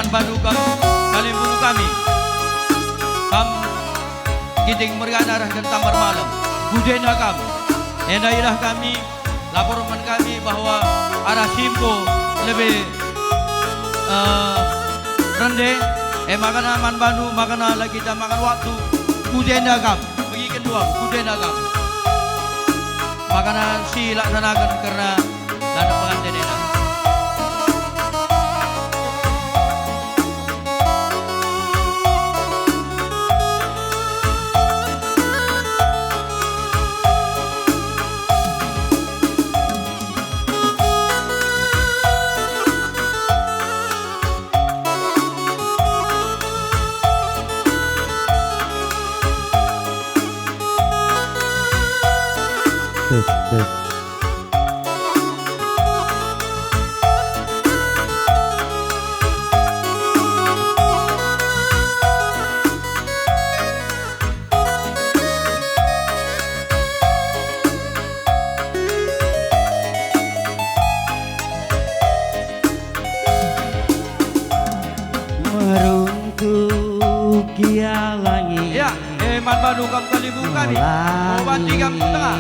Banu kali buku kami kam giting mergana dan tambar malam bujena kami endailah kami laporan kami bahwa arah Simpo lebih rendah makana man Banu makana lagi kita makan waktu bujena kami bagi kedua bujena kami makana si laksanakan karena dana pengantin ini. Meruntuk kia langit Ya, man Banu kam kali buka nih Mawati kam tengah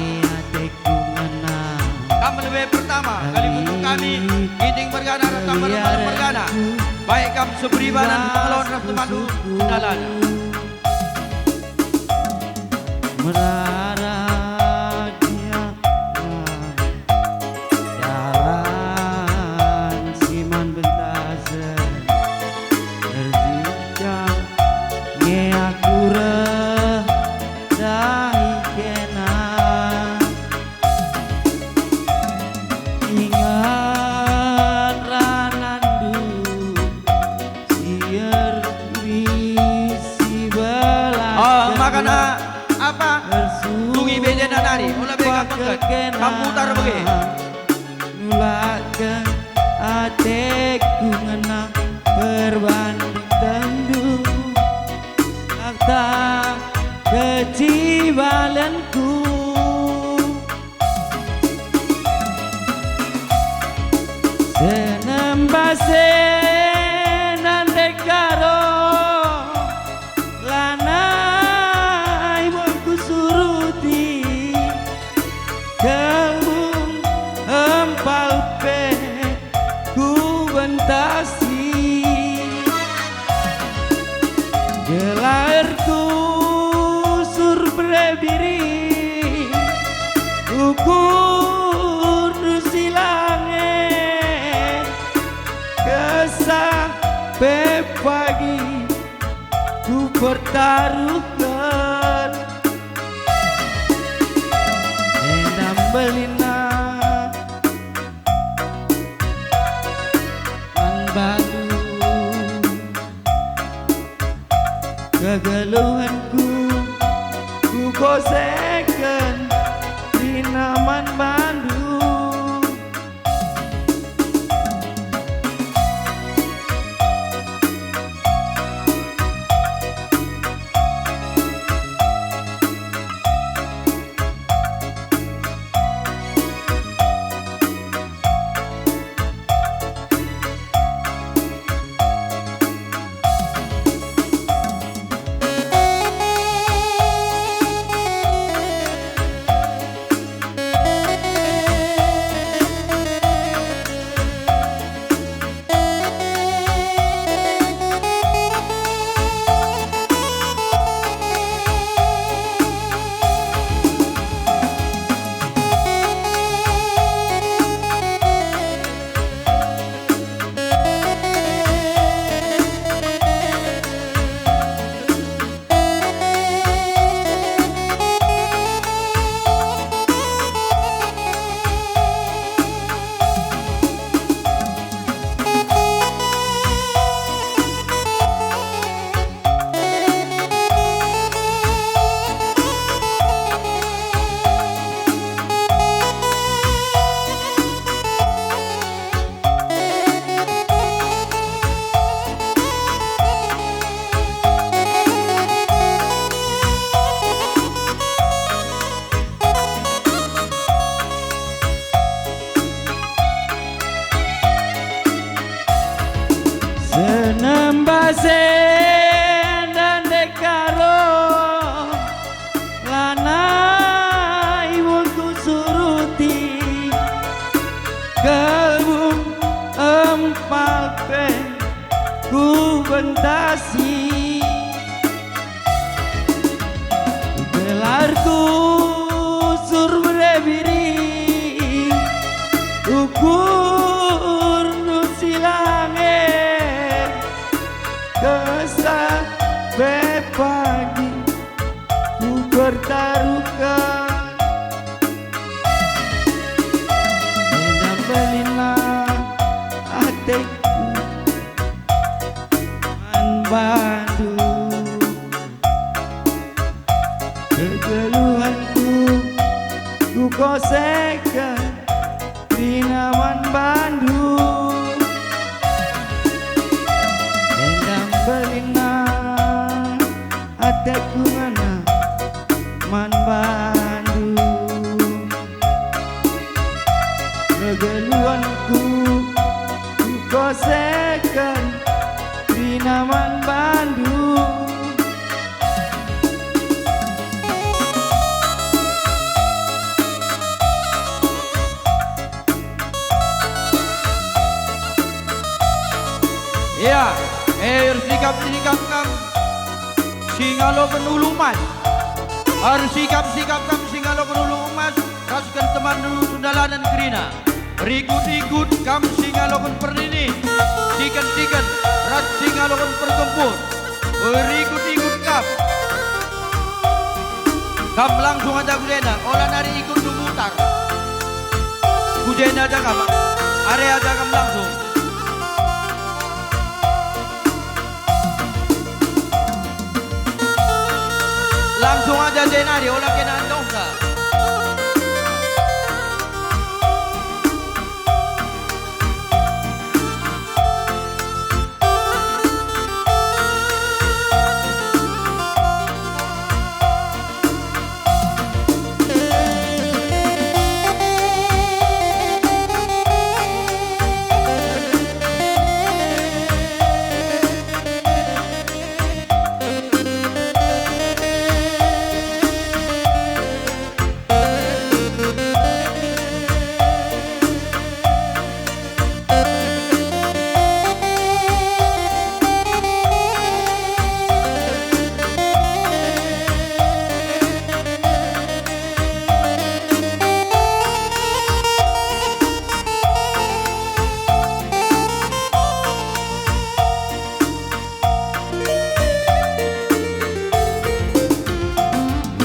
kam lebih pertama kali buku kami giting bergana rata malam bergana baik kam seberibanan pengelon rata madu dalan merarat dia jalan siman bentasen terjujang ngeakura dahi kena ingat ranandu sier bisi belas makana apa tungi beda nari olah bega pengket kamu putar bagi nulakan ateku ngena berbanding tendu akta kecibalanku senembase nandek karo lanai molku suruti kembung empal pe ku bentasi gelarku sur brebiri ukur dusilange kesah pe pagi ku pertaruhkan endam belina man Banu kegeluhanku ku kosekan di naman Bandung Kasen dan dekaro lanai wongku suruti gelbung empal pe ku bentasi gelarku sur berebiri ukur nusilange kesampai pagi ku bertaruhkan dan belilah hatiku Bandung kegeluhanku ku kosekan di naman Bandung endang belina hatiku mana man Bandung kegeluhanku ku kosekan di naman Bandung. Ya, harus sikap kam singalo penuluman. Harus sikap kam singalo penuluman. Rasukan teman dulu sundalanan kerina. Rikut-ikut kam singalo pernini. Tikan rat singalo perkempur. Rikut-ikut kam. Kam langsung aja kujena. Olah nari ikut dumutar. Kujena aja kam. Area aja kam langsung. Langsung aja jenari, olah kena dongsa.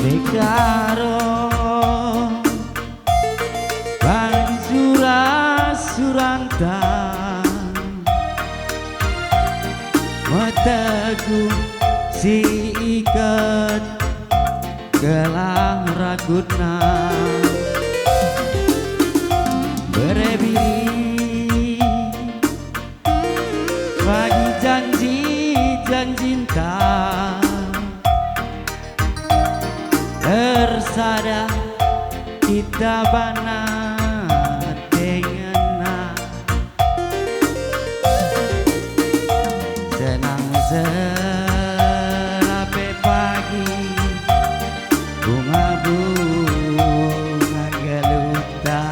Dekaro bang surantang mataku si ikat gelang ragutna berebiri bagi janji cinta tersada kita bana dengan senang selape pagi bunga geluta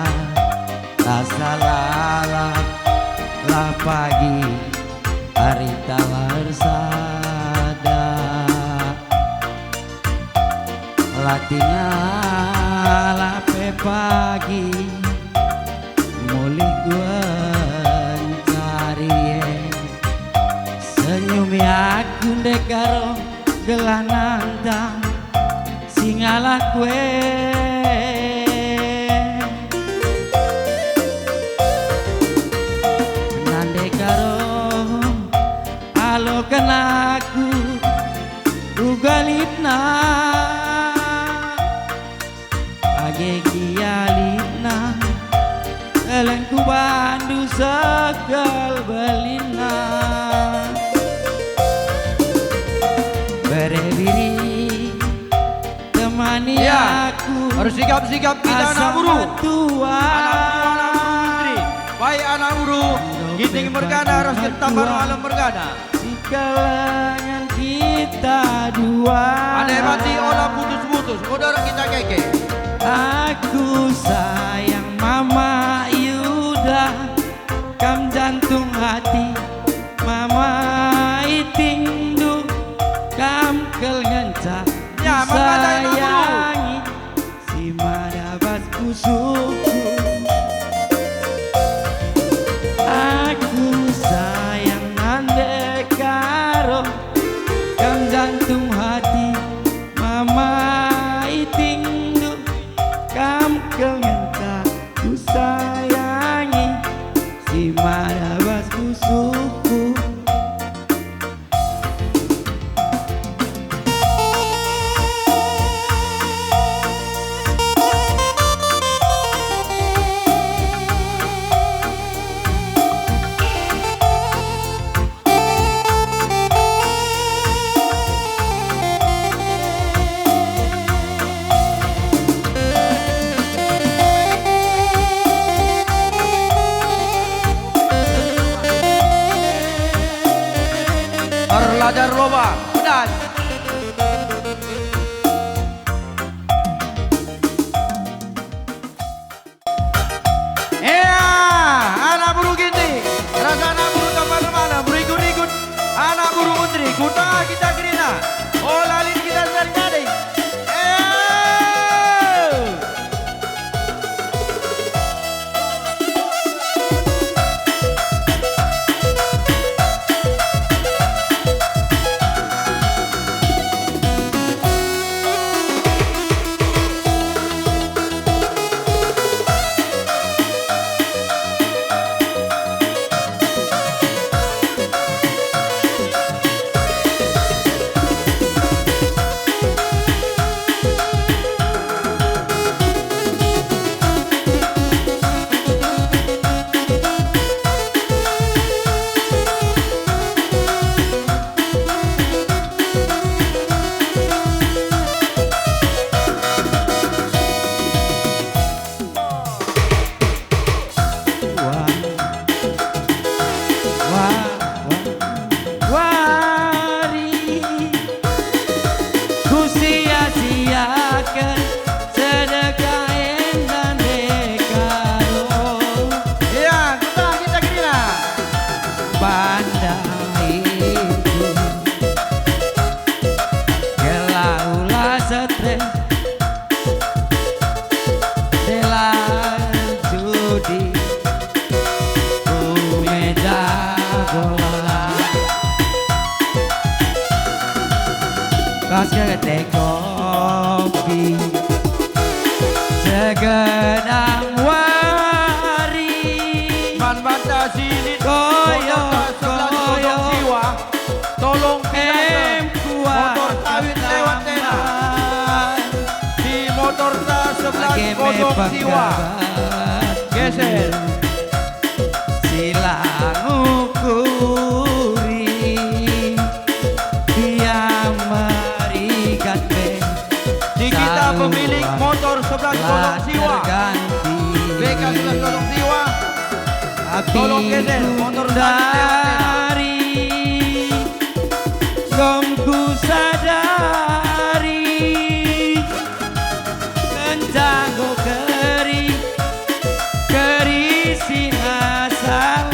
rasa lalap lah pagi hari tawar sada tinggal lape pagi mulai gua cari senyum aku dekaro gelanantang singala kue nandekaro alo kenaku ugalipna gialina elengku bandu sekal belina berebiri temani aku harus sikap kita anak buru anak buru kita bergana harus kita malam bergana kelengan kita dua. Andai mati olah putus-putus, saudara kita keke. Aku sayang Mama Yuda, kam jantung hati Mama itindu, kam kelengan Ya, makanya sayangi si madabas pusuku. Aku sayang ande karo kam jantung hati Mama itindu, kam kelengan ku sayangi si madabas pusuku. Terladar loba, dan anak buru gini, rasa anak buru kapan mana, berikut-ikut anak buru menteri, kuta kita kerina, oh lalin kita sering-sering. Kedai kopi segenang wari, Man bata sini koyo koyo siwa, tolong kuat motor tawit lewat tena, di motor ta sebelah kodok siwa, geser. Silang ukuri dia merikat Di kita pemilik motor sebelah kodok siwa, BK sebelah kodok siwa, tolong geser motor tawit lewat tena. Gomku sadari kencangku keri sinasalan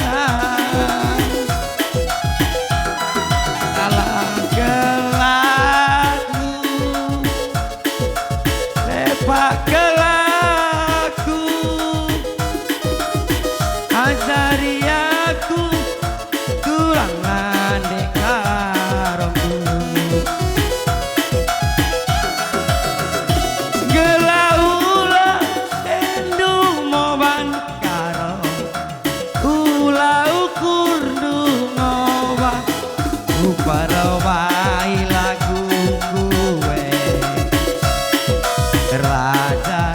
alam kelaku lepak kelaku ajari aku kurang andek karomku gelaula endu moban karo ula ukur dungoba uparobai lagu gue raja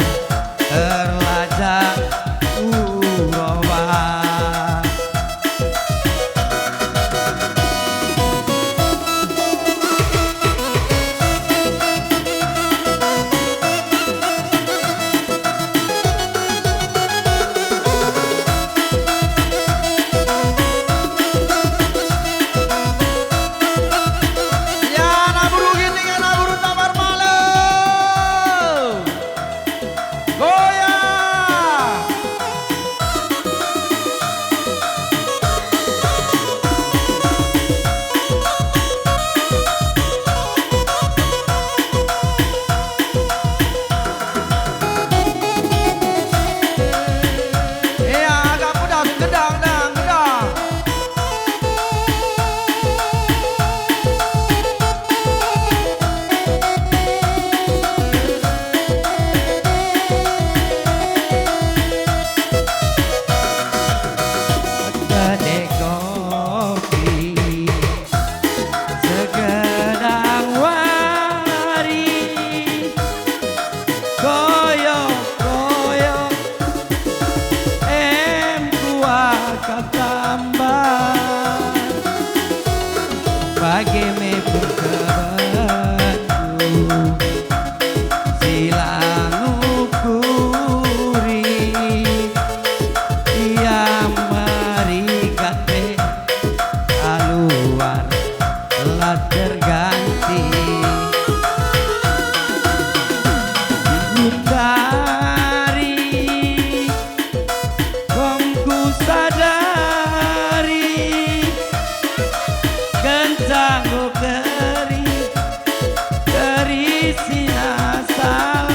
koyo koyo kuat tambah bagi me berkebantu silang ukuri yang marikat me keluar telah terganti dari kongku sadari kencang keri sinasalah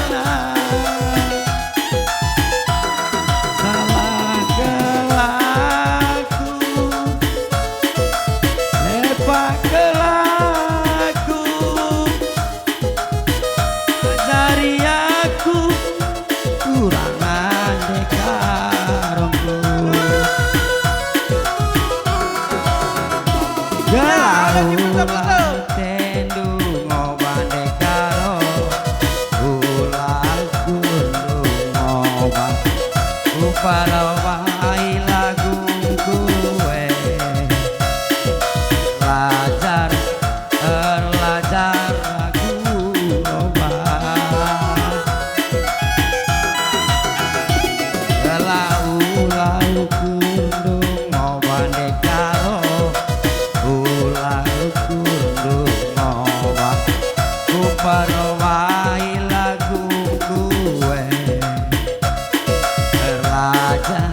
salah kelaku lepak kelaku dari aku kurang dekarongku galau tendu ngoban dekaro ulah kundu ngoban uparawai lagu kuwe lajar lagu ngoban galau kundu ngoban dekaro ulah kundu ngoban uparawai lagu kuwe raja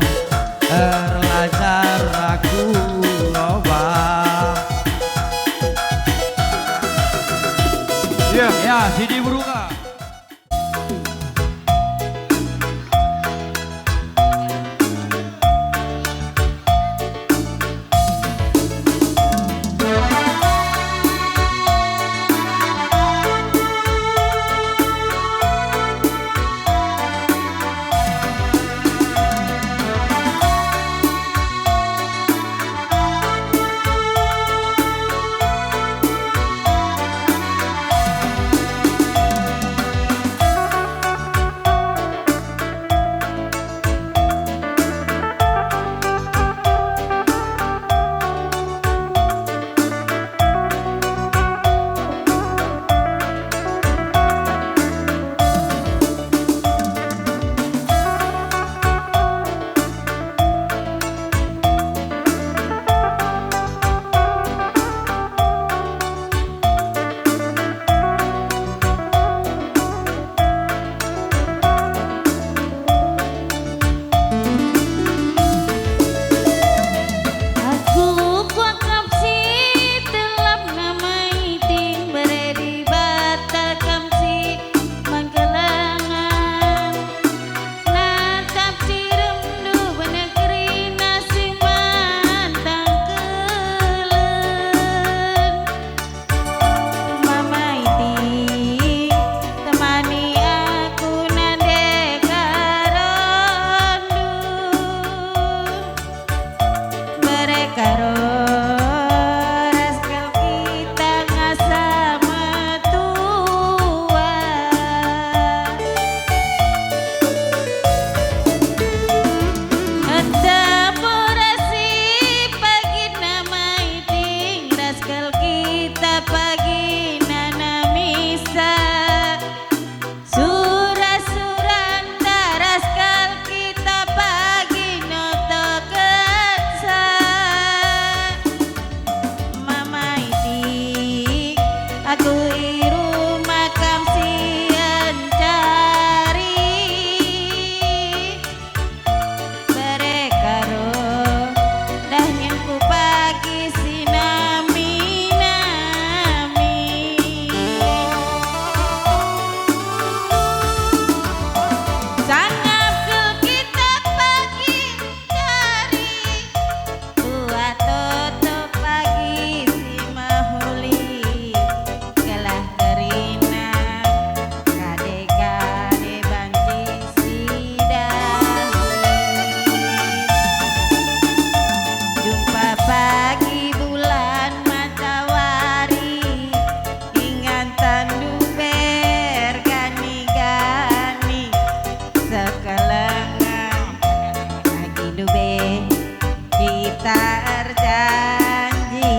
terjanji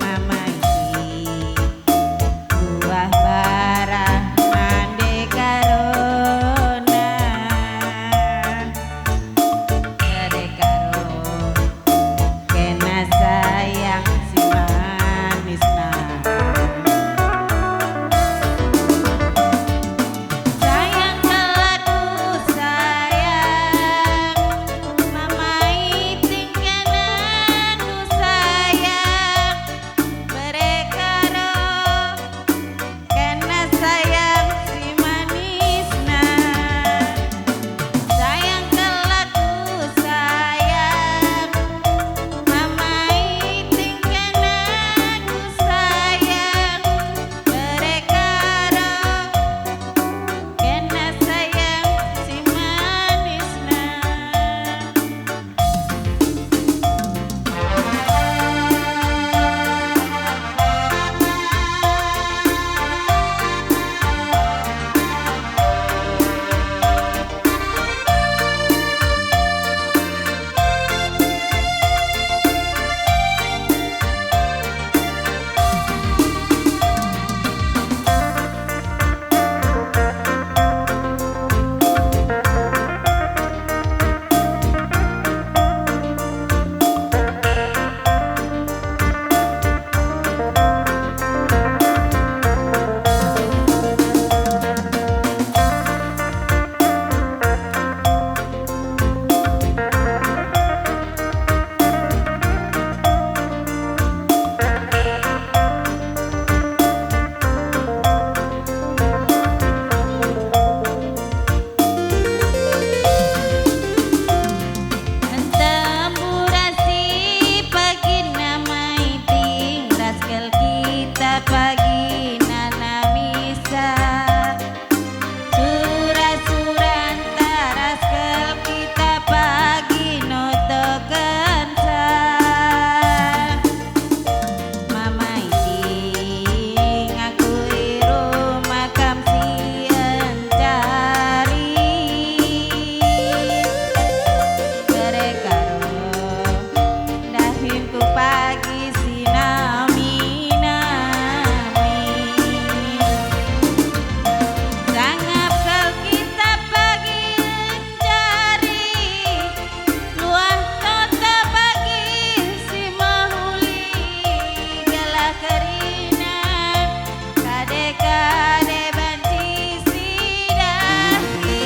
Mama iki buah barah mande karona Kere karo kena sayang si manisna Sayang kelaku sayang Mama iting kena ku sayang Mereka roh kena sayang si manisna Sayang kelaku sayang Mama iting kena ku sayang Mereka roh kena sayang si manisna Entemburasi pagi nama iting raskel kita pagi nana misa Surah-surah raskel kita pagi noto kensa Mama iting aku iru makam si encari Mereka roh dahinku pagi sinami-nami Sangap kau kita pagi encari Luah nota pagi si mahuli Galah kerina kade-kade banci sidahi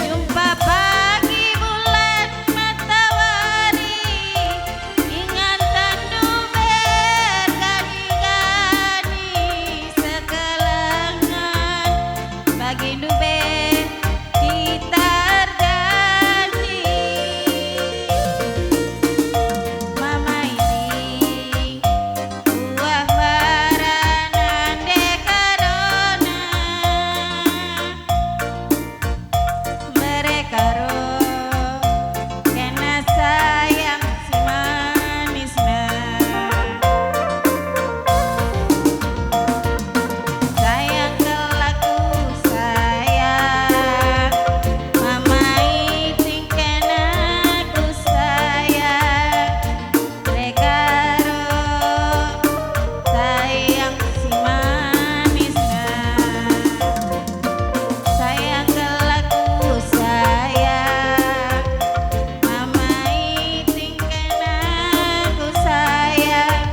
Jumpa pagi bulan matahari Ingatan duber gani-gani Sekelengan bagi duber kita terjanji Mama ini buah baranan dekarona Mereka roh kena sayang si manisna Sayang kelaku sayang Mama iting kena ku sayang Mereka roh sayang si manisna Sayang kelaku sayang Mama iting kena ku sayang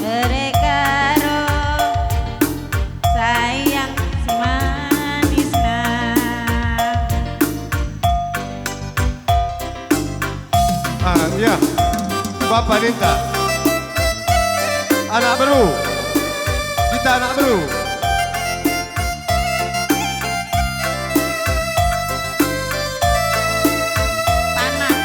Mereka roh sayang si manisna Ya, Bapak Dinta, anak baru, kita anak baru. Panas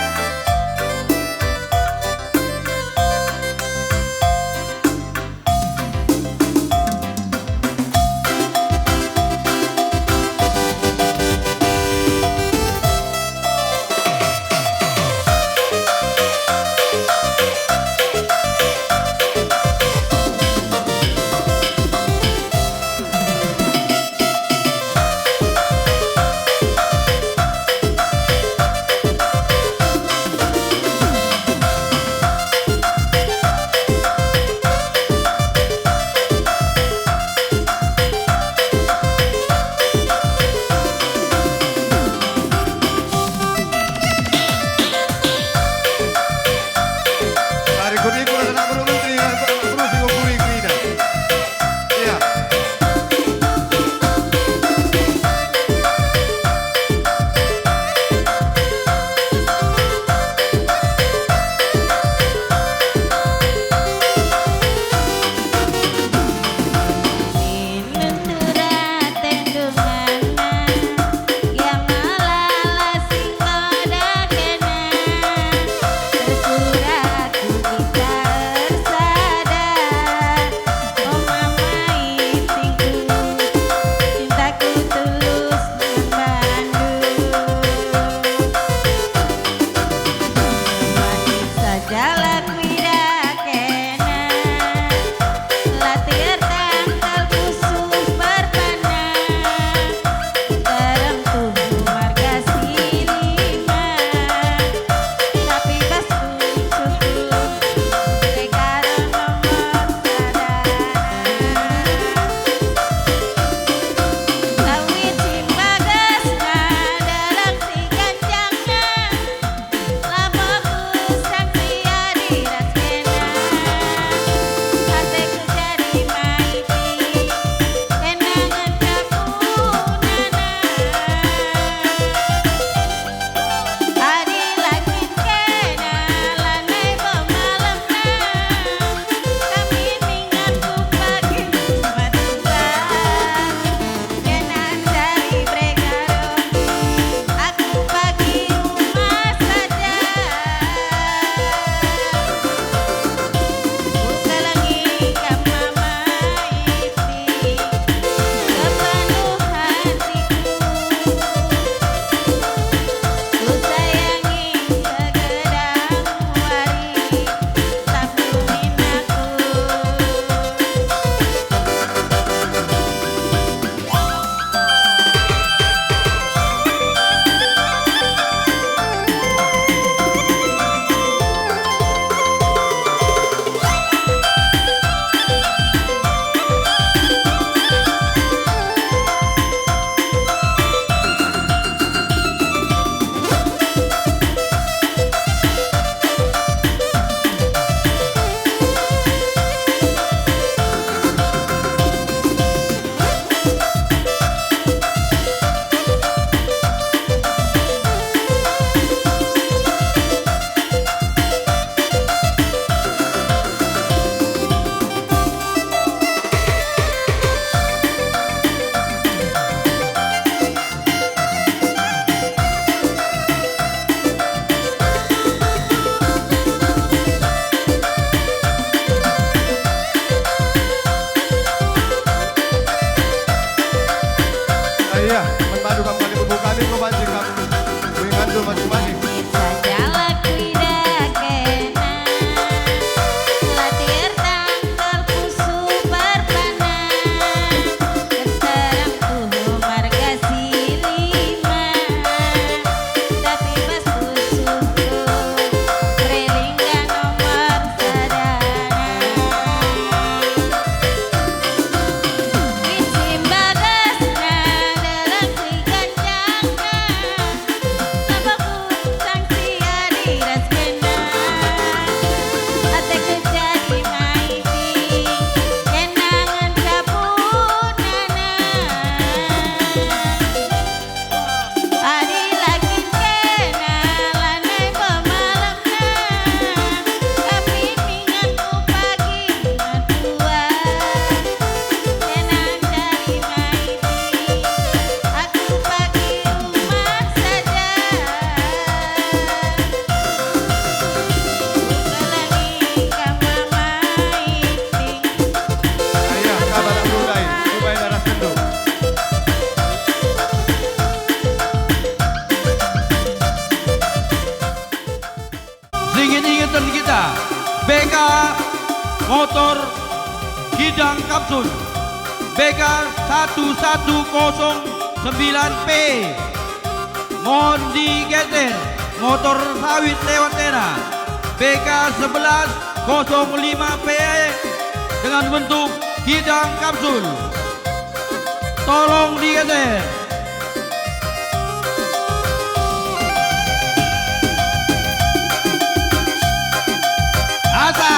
BK 1109P. Mohon digeser motor sawit lewat tena. BK 1105P dengan bentuk gidang kapsul. Tolong digeser. Asa.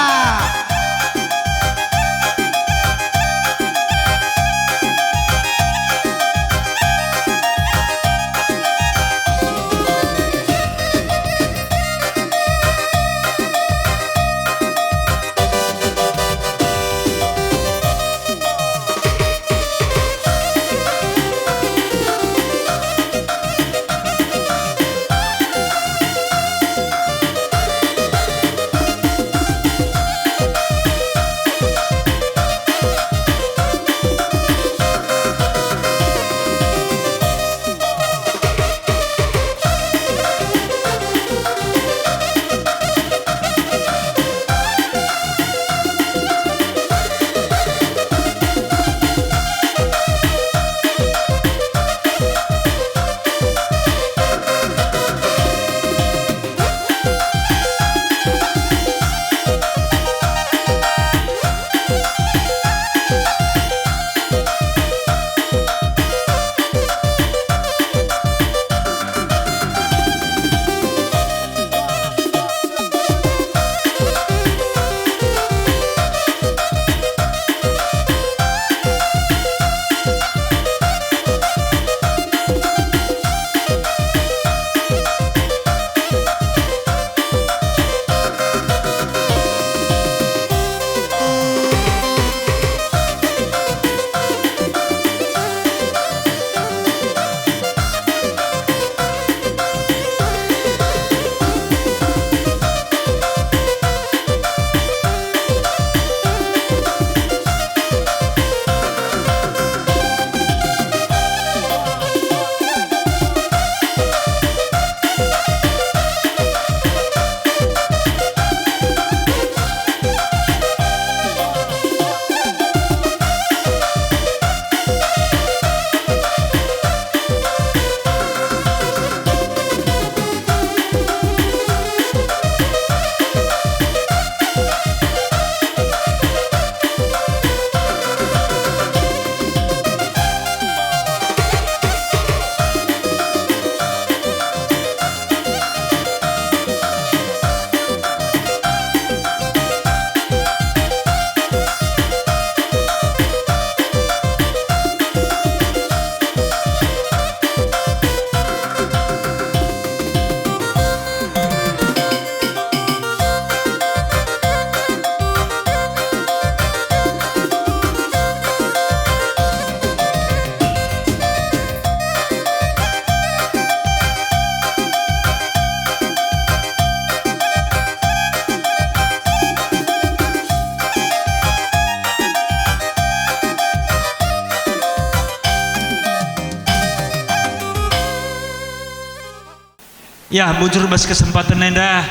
Ya, bujur bas kesempatan enda.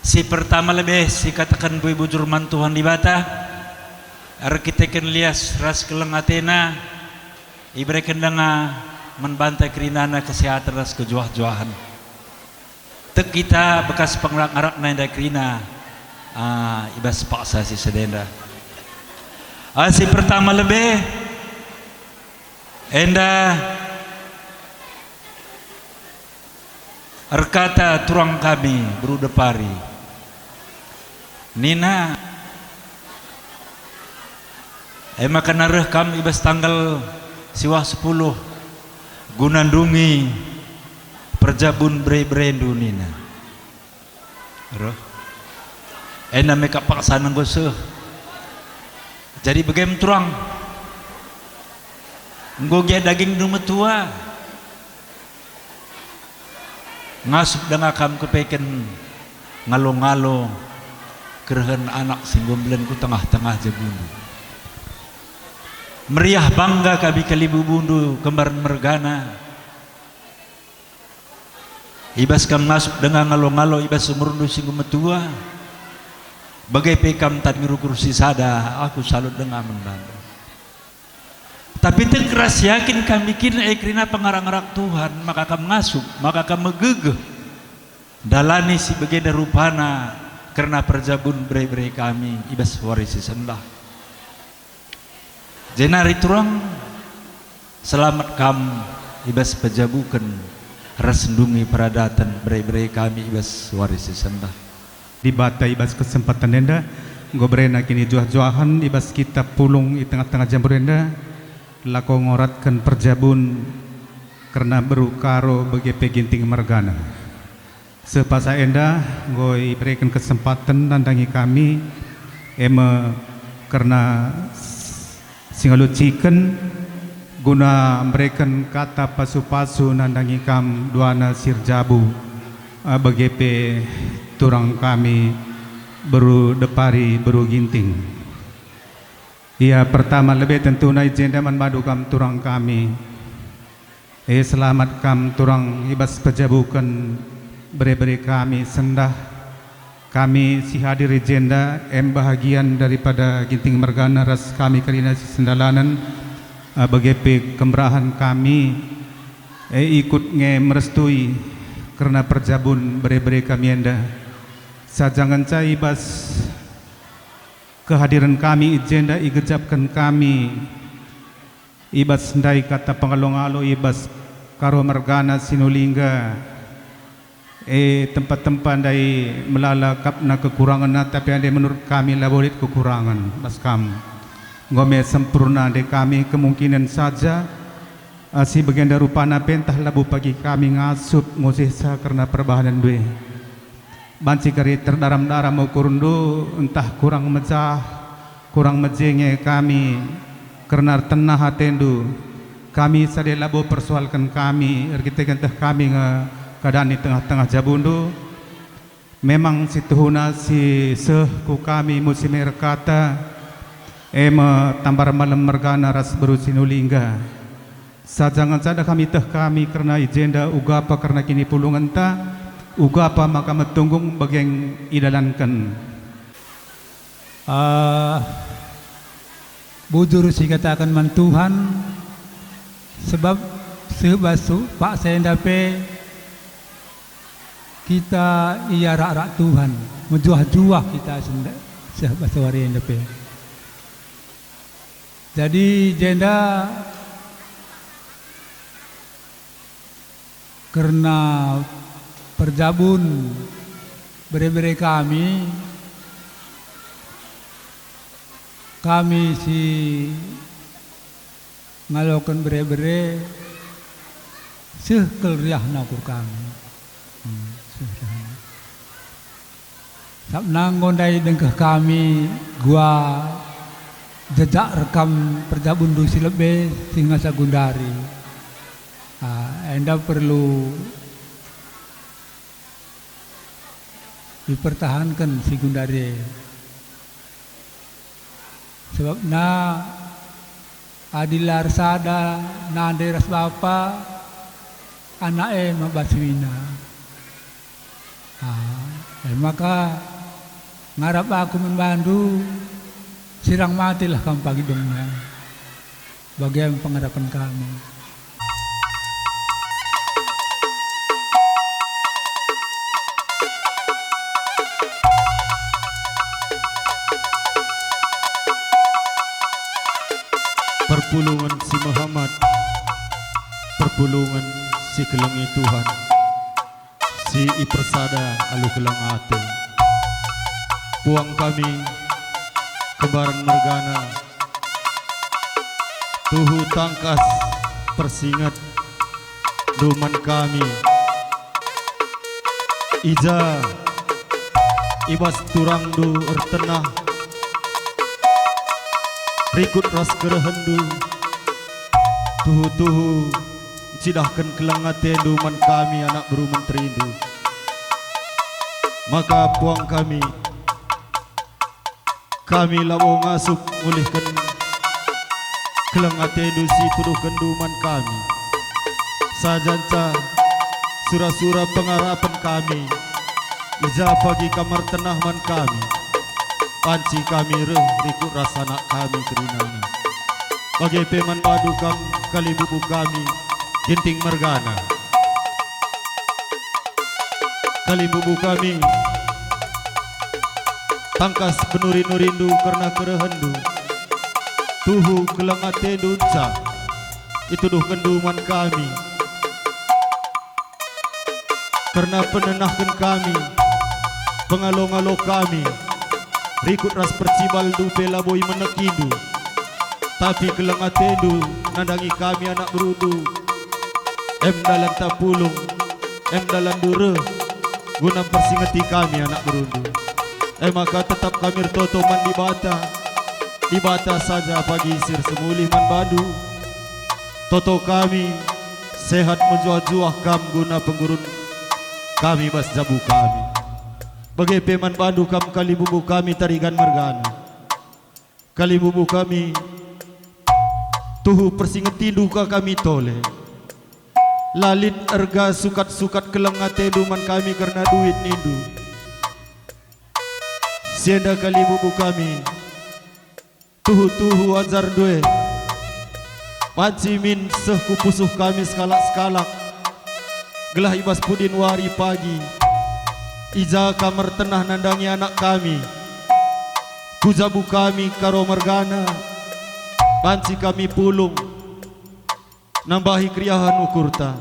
Si pertama lebih si katakan bujur mantuhan di bata. Arkiteken lias ras keleng Athena. Ibreken danga menbantai kerinana kesehatan ras kejuah-juahan. Tek kita bekas pengarak na enda kerina. Ibas paksa si sedenda. Si pertama lebih enda Arkata turang kami berudepari Nina makan arah kami ibas tanggal siwah 10 gunandungi perjabun bre-brendu Nina roh meka paksa nang goso jadi bagaimana turang nggogia daging dumetua ngasup dengan kam kepeken ngalo-ngalo kerehen anak singgombelan ku tengah-tengah jebundu meriah bangga kabi kalibu bundu kembar mergana ibas kam ngasup dengan ngalo-ngalo ibas sumurundu singgometua bagai pekam tad miru kursi sada aku salut dengan membantu Tapi keras yakin kami kini ekrina pengarang-arang Tuhan, maka kami ngasup, maka kami gegeh dalani si begeda rupana karena perjabun bere-bere kami ibas warisi sendah. Jenari turang selamat kam ibas pejabukan rasendungi peradatan bere-bere kami ibas warisi sendah. Di bata ibas kesempatan enda gobrena kini juah-juahan ibas kita pulung di tengah-tengah jambur enda lako ngoratkan perjabun karena berukaro bagi peginting margana. Sepasa enda goi berikan kesempatan nandangi kami eme karena singalucikan guna memberikan kata pasu-pasu nandangi kam duana sirjabu bagi pe turang kami beru depari beru ginting. Ya pertama lebih tentu na jenda madu kam turang kami. Selamat kam turang ibas pejabukan beri-beri kami sendah. Kami si hadir jenda bahagian daripada ginting mergana ras kami karina si sendalanan bagi kemerahan kami ikut merestui karena perjabun beri-beri kami enda. Sajangan cai ibas kehadiran kami ijenda igejapkan kami ibas ndai kata pengalong-alo ibas karo mergana sinulingga tempat-tempat ndai melalakap na kekurangan na tapi ande menurut kami laborit kekurangan bas kam ngome sempurna de kami kemungkinan saja si bagenda rupana pentah labu pagi kami ngasup ngosesa karena perbahanan due banci kari terdaram-daram mau kurundu entah kurang mecah kurang mejenge kami karena tenah hatendu kami sadela bo persoalkan kami kita gantah kami keadaan di tengah-tengah jabundu memang situhuna si sehku kami musim kata tambar malam mergana ras berusinulingga sajangan sada kami teh kami karena ijenda ugapa karena kini pulungan ta uga apa maka metunggung bagian idalankan bujur si katakan man Tuhan sebab sebasu pak sendape kita iya rak-rak Tuhan menjuah-juah kita sebasu hari endape jadi jenda karena perjabun bere-bere kami si ngalokan bere-bere sehkel riah nakur kami sabnang ngondai dengkeh kami gua jejak rekam perjabun dusi lebih singa sagundari enda perlu dipertahankan si Gundari sebab na adilar sada nande ras bapa anake mabaswina maka ngarap aku membantu sirang matilah kamu pagi dongnya bagian pengharapan kami. Perpulungan si Muhammad, perpulungan si kelengi Tuhan, si ipersada alu kelang ate. Puang kami kembaran mergana, tuhu tangkas persingat duman kami. Ija ibas turang du ertenah rikut ras kerehendu tuhu-tuhu cidahkan kelangate duman kami anak beruman terindu maka puang kami labo ngasup mulihkan kelangate dusi tuduhkan duman kami sajanca sura-sura pengharapan kami ija pagi kamar tenah man kami panci kami reh rikut rasa nak kami kerinana Bagi peman padu kam kali bubu kami ginting mergana. Kali bubu kami tangkas penuri-nurindu karena kerehendu. Tuhu kelangate dunca itu duh kenduman kami. Karena penenahkan kami, pengalo-ngalo kami, rikut ras percibal du pela boy menekindu. Tapi kelangatendu nandangi kami anak berudu. Dalam tapulung, dalam dure, guna persingeti kami anak berudu. Maka tetap kami toto man di bata saja pagi sir semulih man badu. Toto kami sehat menjuah-juah kam guna penggurun kami bas jabu kami. Bagai peman bandu kam kali bubu kami tarigan mergana. Kali bubu kami tuhu persingeti duka kami tole. Lalit erga sukat-sukat kelengate duman kami karena duit nindu. Sienda kali bubu kami tuhu-tuhu ajar due. Macimin seh kupusuh kami sekalak-sekalak. Gelah ibas pudin wari pagi. Ija kamar tenah nandangi anak kami. Kujabu kami karo mergana. Banci kami pulung nambahi kriahan ukurta.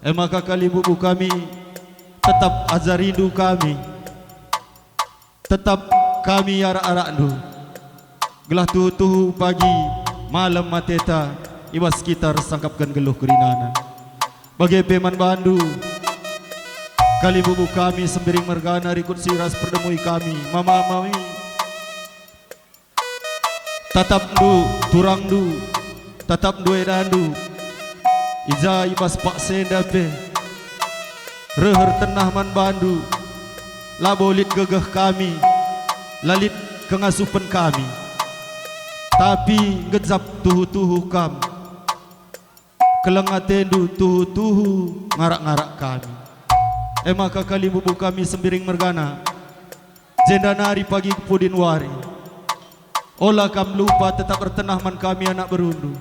Maka kali bubu kami tetap ajarindu kami. Tetap kami arak-arakdu. Gelah tuhu-tuhu pagi malam mateta ibas kita sangkapkan geluh kerinana. Bagai peman bandu kali bubu kami sembiring mergana rikut siras perdemui kami. Mama mami tatap du, turang du, tatap du edandu. Ija ibas pak sendape, reher tenah man bandu. Labolit gegeh kami, lalit kengasupan kami. Tapi ngejap tuhu-tuhu kam, kelengatendu tuhu-tuhu ngarak-ngarak kami. Maka kali bubu kami sembiring mergana, jenda nari pagi pudin wari. Olah kam lupa tetap bertenah man kami anak berundu.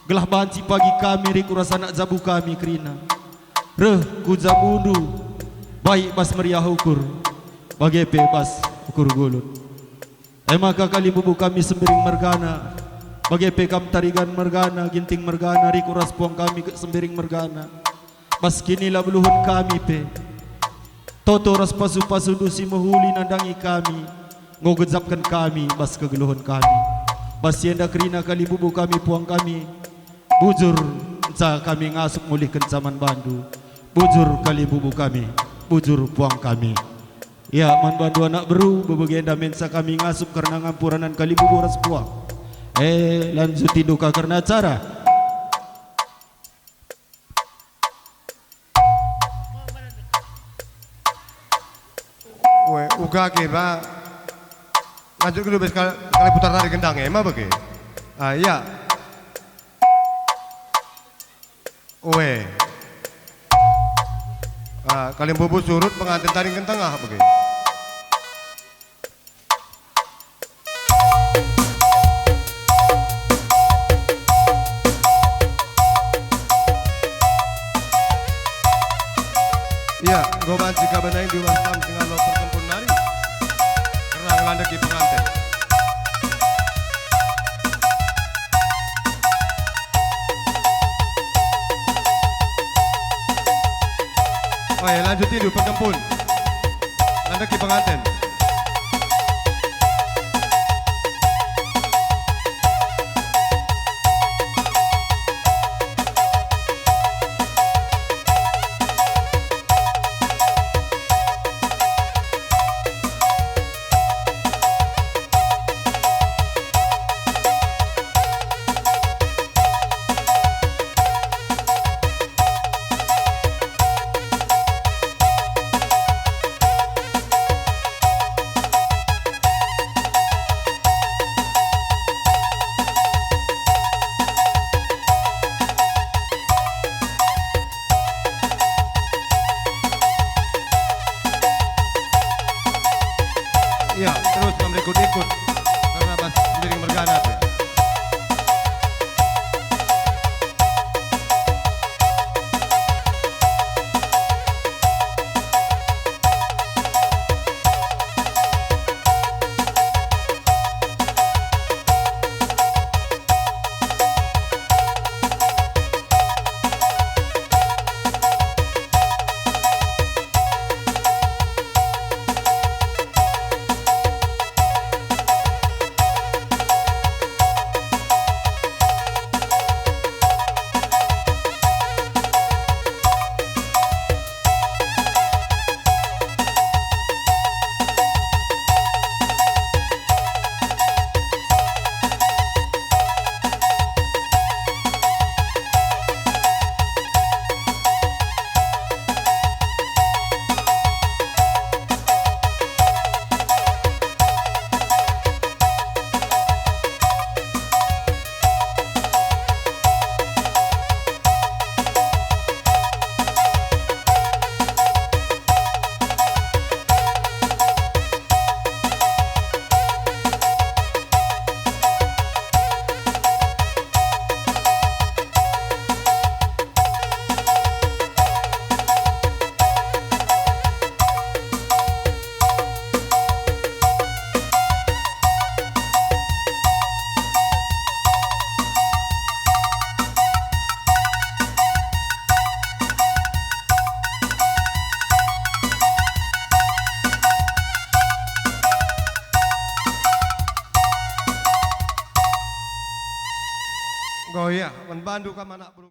Gelah banci pagi kami riku rasa nak jabu kami kerina. Reh ku jabundu baik bas meriah ukur. Bagi bebas ukur gulut. Maka kali bubu kami sembiring mergana. Bagi kam tarigan mergana, ginting mergana, riku ras puang kami ke sembiring mergana. Bas kinilah beluhun kami pe. Toto ras pasu-pasu dusi mahuli nandangi kami. Ngogejapkan kami bas kegeluhan kami. Bas yenda kerina kali bubu kami puang kami. Bujur enca kami ngasup mulih kencaman bandu. Bujur kali bubu kami, bujur puang kami. Ya man bandu anak beru bebegenda mensa kami ngasup karena ngampuranan kali bubu ras puang. Lanjuti duka karena acara. Uga ke ba? Lanjut dulu kali putar tari gendang emang bagi. Iya. Kalian bubu surut pengantin taring gendang bagi. Iya, gue banci kabenain di rumah sam tinggal lo pertempun nari. Karena ngelandaki pengantin. Oh ya, lanjutin dulu pertempun. Landaki pengantin. Goya, man bandu ka manak bro.